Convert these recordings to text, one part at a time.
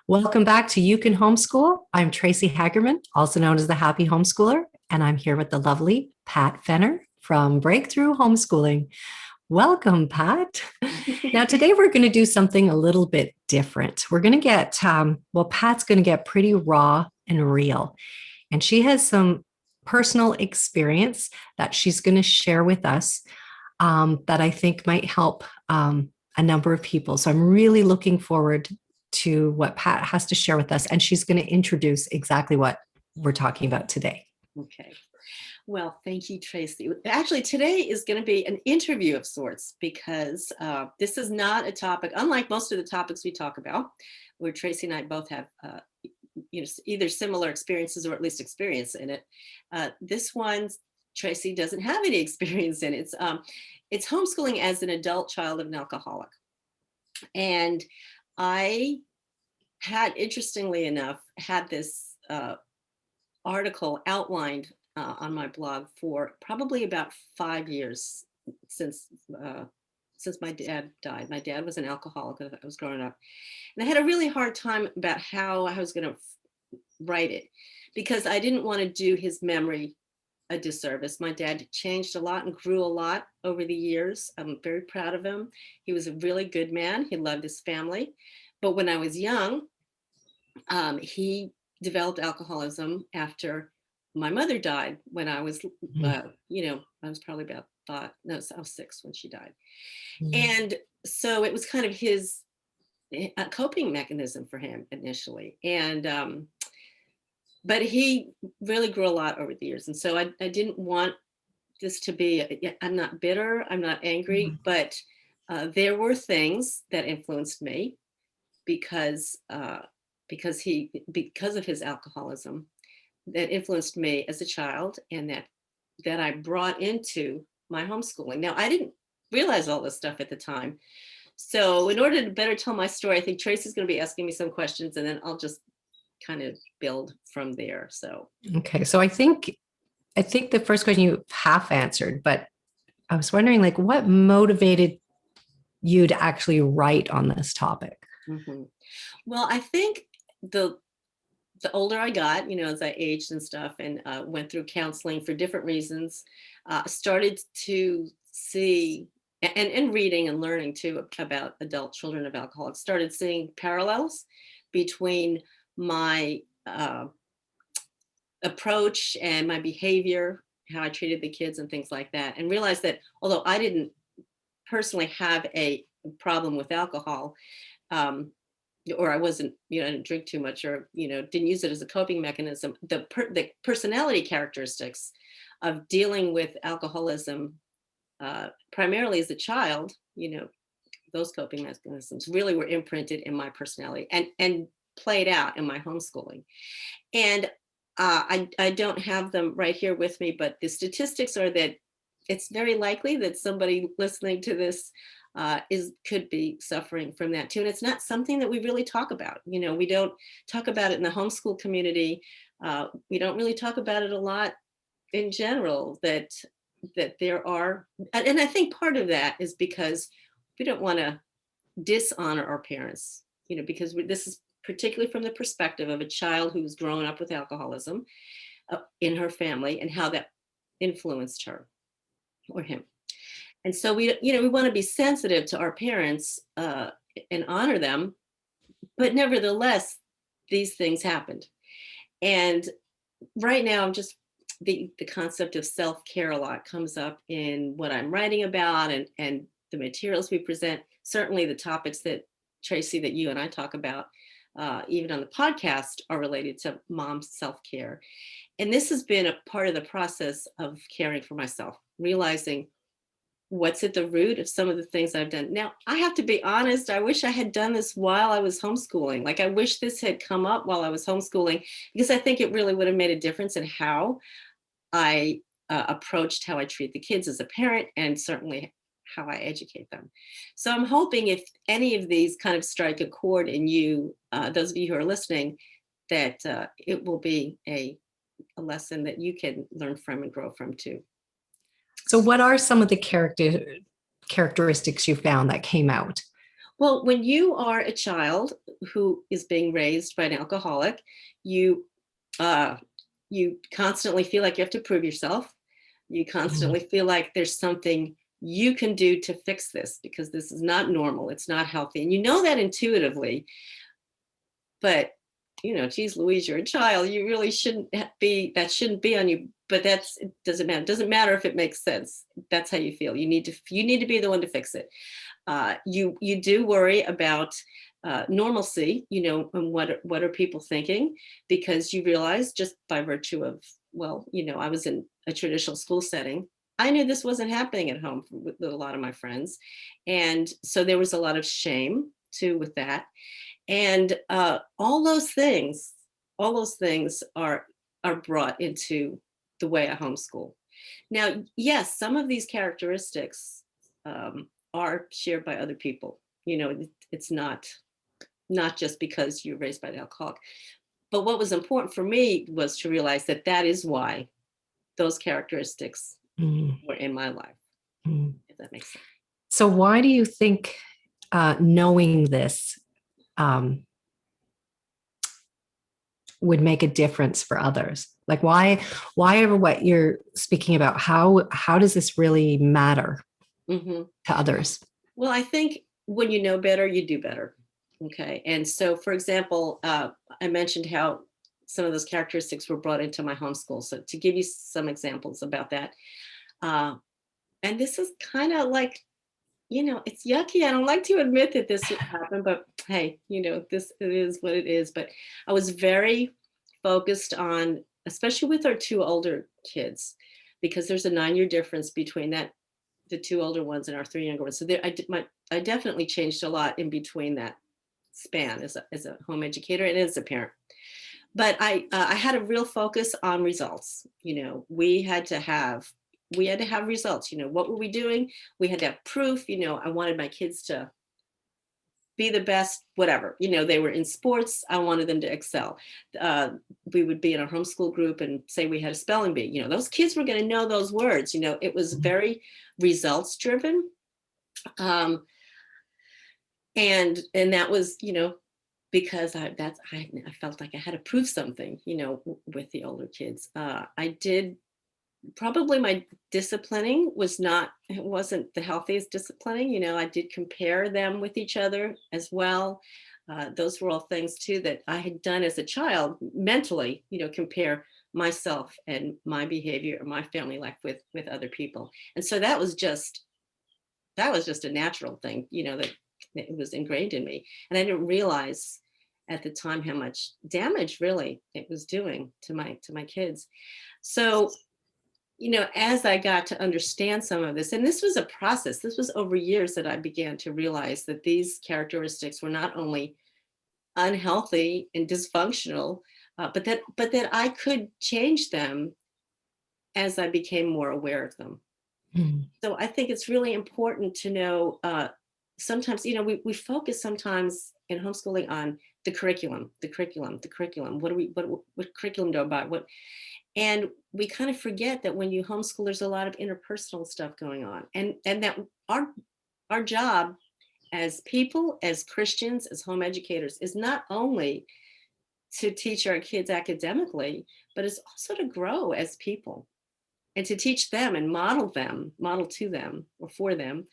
Welcome back to You Can Homeschool. I'm Tracey Hagerman, also known as the Happy Homeschooler, and I'm here with the lovely Pat Fenner from Breakthrough Homeschooling. Welcome, Pat. Now, today we're going to do something a little bit different. We're going to get, Pat's going to get pretty raw and real, and she has some personal experience that she's going to share with us that I think might help a number of people. So I'm really looking forward to what Pat has to share with us, and she's going to introduce exactly what we're talking about today. Okay. Well, thank you, Tracey. Actually, today is going to be an interview of sorts because this is not a topic, unlike most of the topics we talk about, where Tracey and I both have either similar experiences or at least experience in it. This one, Tracey doesn't have any experience in. It's homeschooling as an adult child of an alcoholic. And I had, interestingly enough, had this article outlined on my blog for probably about 5 years since my dad died. My dad was an alcoholic when I was growing up. And I had a really hard time about how I was going to write it because I didn't want to do his memory a disservice. My dad changed a lot and grew a lot over the years. I'm very proud of him. He was a really good man. He loved his family. But when I was young, he developed alcoholism after my mother died when I was, I was probably about I was 6 when she died. And so it was kind of his coping mechanism for him initially. And, but he really grew a lot over the years. And so I didn't want this to be, I'm not bitter, I'm not angry, but there were things that influenced me because of his alcoholism that influenced me as a child and that I brought into my homeschooling. Now, I didn't realize all this stuff at the time. So in order to better tell my story, I think Tracey's going to be asking me some questions and then I'll just kind of build from there. So okay, so I think the first question you half answered, but I was wondering, like, what motivated you to actually write on this topic? Mm-hmm. Well, I think the older I got, as I aged and stuff and went through counseling for different reasons, started to see and reading and learning too about adult children of alcoholics, started seeing parallels between my approach and my behavior, how I treated the kids and things like that, and realized that although I didn't personally have a problem with alcohol, or I wasn't, I didn't drink too much or, didn't use it as a coping mechanism, the personality characteristics of dealing with alcoholism, primarily as a child, those coping mechanisms really were imprinted in my personality and played out in my homeschooling. And I don't have them right here with me, but the statistics are that it's very likely that somebody listening to this could be suffering from that too. And it's not something that we really talk about. We don't talk about it in the homeschool community. We don't really talk about it a lot in general, that there are, and I think part of that is because we don't want to dishonor our parents, because this is particularly from the perspective of a child who's grown up with alcoholism in her family and how that influenced her or him. And so we want to be sensitive to our parents and honor them, but nevertheless, these things happened. And right now, just the concept of self-care a lot comes up in what I'm writing about and the materials we present. Certainly the topics that, Tracey, that you and I talk about, even on the podcast, are related to mom's self-care. And this has been a part of the process of caring for myself, realizing what's at the root of some of the things I've done. Now, I have to be honest, I wish I had done this while I was homeschooling. Like, I wish this had come up while I was homeschooling, because I think it really would have made a difference in how I approached how I treat the kids as a parent, and certainly how I educate them. So I'm hoping if any of these kind of strike a chord in you, those of you who are listening, that it will be a lesson that you can learn from and grow from too. So what are some of the characteristics you found that came out? Well, when you are a child who is being raised by an alcoholic, you uh, you constantly feel like you have to prove yourself. You Mm, constantly feel like there's something you can do to fix this because this is not normal. It's not healthy, and you know that intuitively. But geez, Louise, you're a child. You really shouldn't be. That shouldn't be on you. But it doesn't matter. It doesn't matter if it makes sense. That's how you feel. You need to be the one to fix it. You do worry about normalcy, and what are people thinking, because you realize just by virtue of, well, I was in a traditional school setting. I knew this wasn't happening at home with a lot of my friends, and so there was a lot of shame too with that, and all those things are brought into the way I homeschool. Now, yes, some of these characteristics are shared by other people. It's not just because you're raised by an alcoholic. But what was important for me was to realize that that is why those characteristics mm, were in my life, mm. if that makes sense. So why do you think knowing this um, would make a difference for others? Like why ever what you're speaking about, how does this really matter Hmm. to others? Well, I think when you know better, you do better. Okay. And so, for example, I mentioned how some of those characteristics were brought into my homeschool. So, to give you some examples about that, uh, and this is kind of like, it's yucky. I don't like to admit that this happened, but hey, this it is what it is. But I was very focused on, especially with our two older kids, because there's a 9-year difference between the two older ones and our three younger ones. So I definitely changed a lot in between that span as a home educator and as a parent. But I had a real focus on results. We had to have results. What were we doing? We had to have proof. I wanted my kids to be the best, whatever. They were in sports. I wanted them to excel. Uh, we would be in a homeschool group and say we had a spelling bee. Those kids were going to know those words. It was very results driven. Um, and that was, because I felt like I had to prove something, with the older kids. I did probably my disciplining it wasn't the healthiest disciplining. I did compare them with each other as well. Those were all things too that I had done as a child mentally, compare myself and my behavior or my family life with other people. And so that was just a natural thing, that it was ingrained in me. And I didn't realize at the time how much damage really it was doing to my kids. So, as I got to understand some of this, and this was a process, this was over years that I began to realize that these characteristics were not only unhealthy and dysfunctional, but that I could change them as I became more aware of them. Mm, So I think it's really important to know, sometimes, we focus sometimes in homeschooling on the curriculum. What curriculum do I buy? And we kind of forget that when you homeschool, there's a lot of interpersonal stuff going on. And that our job as people, as Christians, as home educators, is not only to teach our kids academically, but it's also to grow as people and to teach them and model to them or for them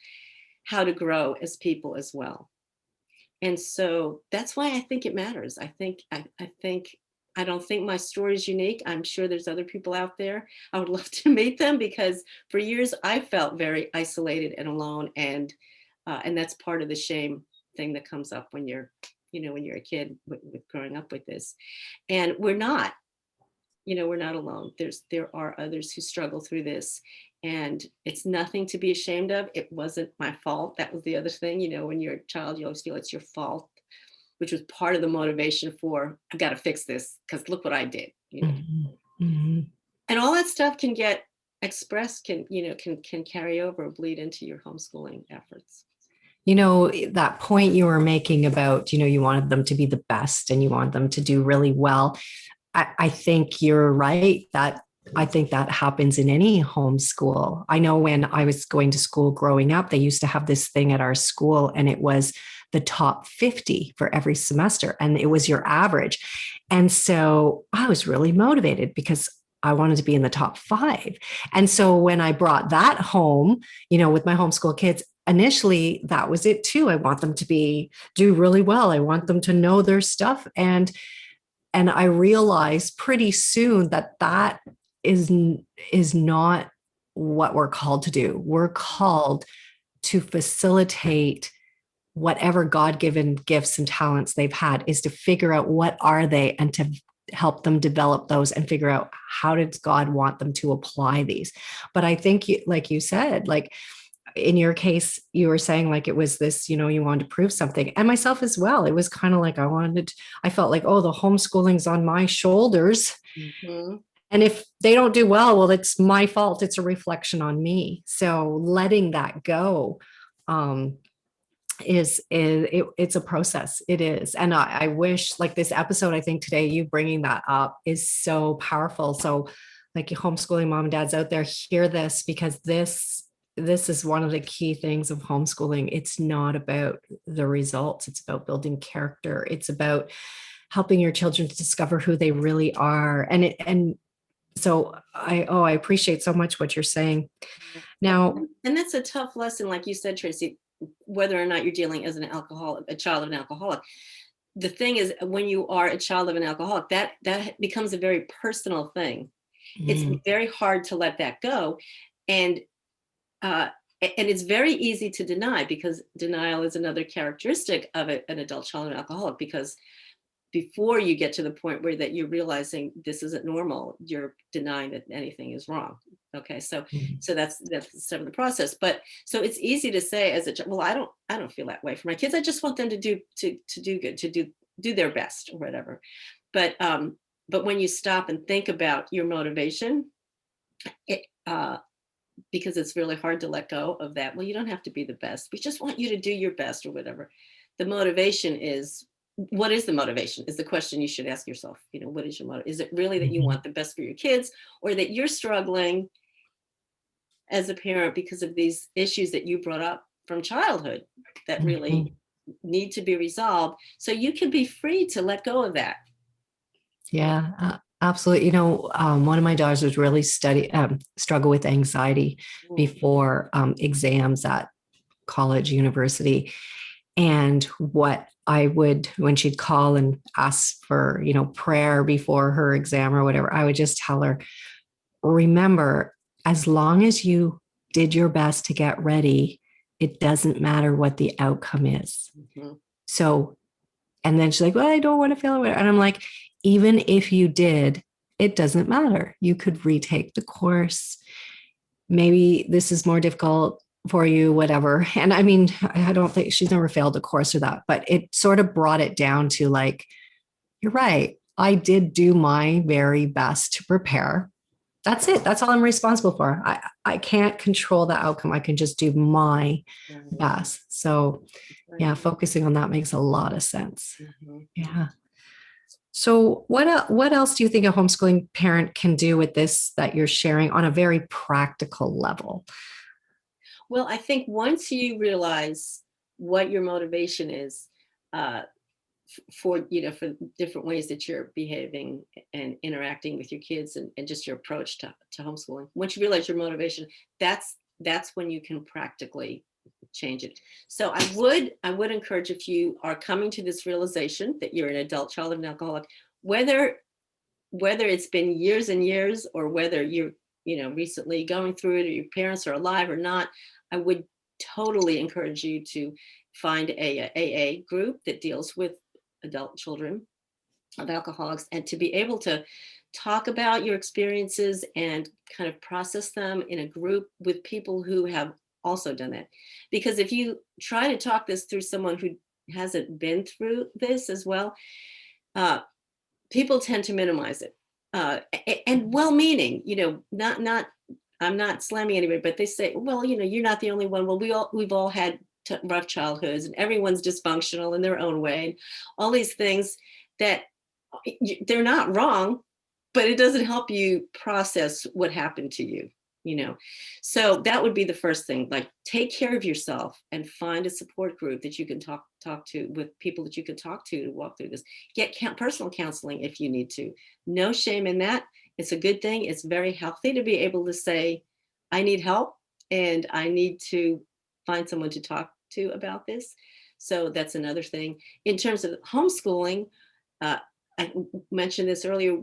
how to grow as people as well. And so that's why I think it matters. I don't think my story is unique. I'm sure there's other people out there. I would love to meet them, because for years I felt very isolated and alone, and that's part of the shame thing that comes up when you're a kid with growing up with this. And we're not alone. There are others who struggle through this, and it's nothing to be ashamed of. It wasn't my fault. That was the other thing. When you're a child, you always feel it's your fault, which was part of the motivation for, I got to fix this because look what I did. mhm, mhm. And all that stuff can get expressed, can carry over, bleed into your homeschooling efforts. That point you were making about, you wanted them to be the best and you want them to do really well. I think you're right that I think that happens in any homeschool. I know when I was going to school growing up, they used to have this thing at our school, and it was the top 50 for every semester, and it was your average. And so I was really motivated because I wanted to be in the top 5. And so when I brought that home, with my homeschool kids, initially that was it too. I want them to do really well. I want them to know their stuff. And I realized pretty soon that is not what we're called to do. We're called to facilitate whatever God-given gifts and talents they've had, is to figure out what are they, and to help them develop those and figure out how does God want them to apply these. But I think, like you said, like in your case, you were saying like it was this, you wanted to prove something, and myself as well. It was kind of like I felt like, oh, the homeschooling's on my shoulders. Mm-hmm. And if they don't do well, it's my fault. It's a reflection on me. So letting that go, it's a process. It is. And I wish, like this episode, I think today, you bringing that up is so powerful. So like your homeschooling mom and dads out there, hear this, because this is one of the key things of homeschooling. It's not about the results. It's about building character. It's about helping your children to discover who they really are. And so I appreciate so much what you're saying. Now, and that's a tough lesson, like you said, Tracey, whether or not you're dealing as a child of an alcoholic. The thing is, when you are a child of an alcoholic, that becomes a very personal thing. It's very hard to let that go. And it's very easy to deny, because denial is another characteristic of an adult child of an alcoholic, because before you get to the point where that you're realizing this isn't normal, you're denying that anything is wrong. Okay, so that's some of the process. But so it's easy to say as well, I don't feel that way for my kids. I just want them to do good, to do their best or whatever. But when you stop and think about your motivation, because it's really hard to let go of that. Well, you don't have to be the best. We just want you to do your best or whatever. The motivation is, what is the motivation is the question you should ask yourself. What is your motive? Is it really that you want the best for your kids, or that you're struggling as a parent because of these issues that you brought up from childhood that really need to be resolved, so you can be free to let go of that? Yeah, absolutely. One of my daughters was really struggle with anxiety before exams at college, university. And what I would, when she'd call and ask for, prayer before her exam or whatever, I would just tell her, remember, as long as you did your best to get ready, it doesn't matter what the outcome is. So, and then she's like, well, I don't want to fail. And I'm like, even if you did, it doesn't matter. You could retake the course. Maybe this is more difficult for you, whatever. And I mean, I don't think she's never failed a course or that, but it sort of brought it down to like, you're right. I did do my very best to prepare. That's it. That's all I'm responsible for. I can't control the outcome. I can just do my best. So yeah, focusing on that makes a lot of sense. Yeah. So what else do you think a homeschooling parent can do with this that you're sharing on a very practical level? Well, I think once you realize what your motivation is, for different ways that you're behaving and interacting with your kids, and just your approach to homeschooling, once you realize your motivation, that's when you can practically change it. So I would encourage, if you are coming to this realization that you're an adult child of an alcoholic, whether it's been years and years, or whether you're recently going through it, or your parents are alive or not, I would totally encourage you to find a AA group that deals with adult children of alcoholics, and to be able to talk about your experiences and kind of process them in a group with people who have also done that. Because if you try to talk this through someone who hasn't been through this as well, people tend to minimize it, and well-meaning, not I'm not slamming anybody, but they say, well, you're not the only one. Well, we've all had rough childhoods, and everyone's dysfunctional in their own way, and all these things that they're not wrong, but it doesn't help you process what happened to you. you know. So that would be the first thing, like take care of yourself and find a support group that you can talk to, with people that you can talk to walk through this. Get personal counseling if you need to. No shame in that. It's a good thing. It's very healthy to be able to say, I need help and I need to find someone to talk to about this. So that's another thing. In terms of homeschooling, I mentioned this earlier,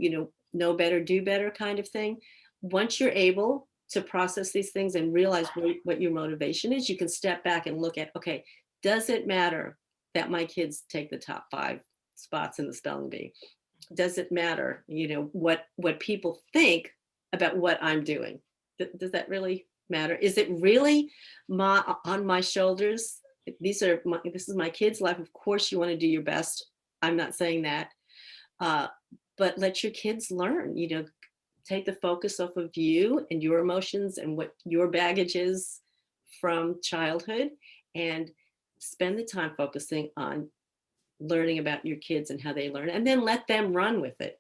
know better, do better kind of thing. Once you're able to process these things and realize what your motivation is, you can step back and look at, okay, does it matter that my kids take the top 5 spots in the spelling bee? Does it matter, what people think about what I'm doing? Does that really matter? Is it really on my shoulders? This is my kid's life. Of course you want to do your best. I'm not saying that. But let your kids learn, take the focus off of you and your emotions and what your baggage is from childhood, and spend the time focusing on learning about your kids and how they learn, and then let them run with it.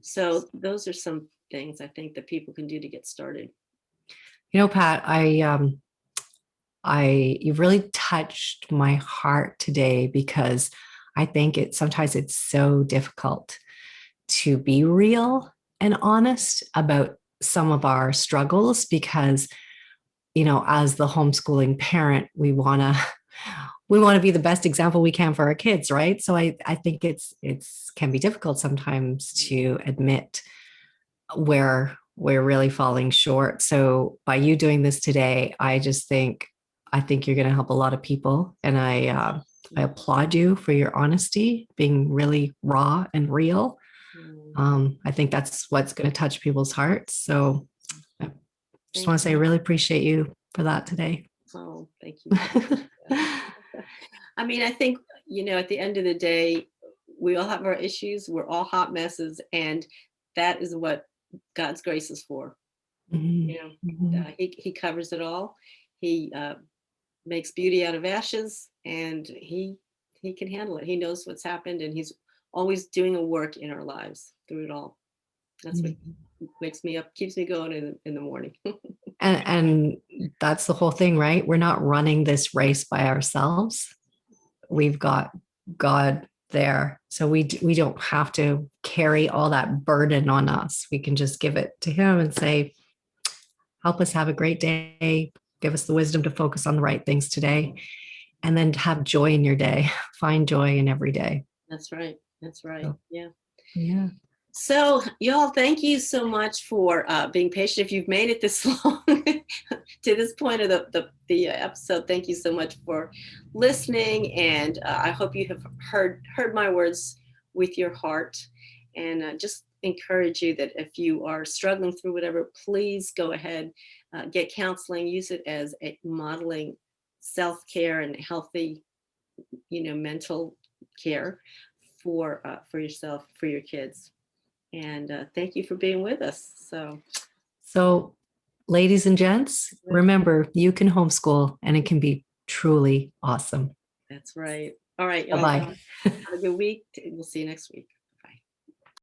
So those are some things I think that people can do to get started. Pat, you've really touched my heart today, because I think sometimes it's so difficult to be real and honest about some of our struggles, because, as the homeschooling parent, we want to be the best example we can for our kids, right? So I think it's can be difficult sometimes to admit where we're really falling short. So by you doing this today, I think you're going to help a lot of people, and I applaud you for your honesty, being really raw and real. I think that's what's going to touch people's hearts. So I just want to say I really appreciate you for that today. Oh, thank you. I mean, I think, at the end of the day, we all have our issues. We're all hot messes. And that is what God's grace is for. Mm-hmm. He covers it all. He makes beauty out of ashes, and he can handle it. He knows what's happened, and he's always doing a work in our lives through it all. That's what wakes me up, keeps me going in the morning. and that's the whole thing, right? We're not running this race by ourselves. We've got God there. So we don't have to carry all that burden on us. We can just give it to him and say, help us have a great day. Give us the wisdom to focus on the right things today, and then have joy in your day. Find joy in every day. That's right. So, yeah. So y'all, thank you so much for being patient. If you've made it this long to this point of the episode, thank you so much for listening. And I hope you have heard my words with your heart, and just encourage you that if you are struggling through whatever, please go ahead, get counseling, use it as a modeling self-care and healthy, mental care for yourself, for your kids. And thank you for being with us. So ladies and gents, remember, you can homeschool and it can be truly awesome. That's right. All right. Bye-bye. Have a good week. We'll see you next week.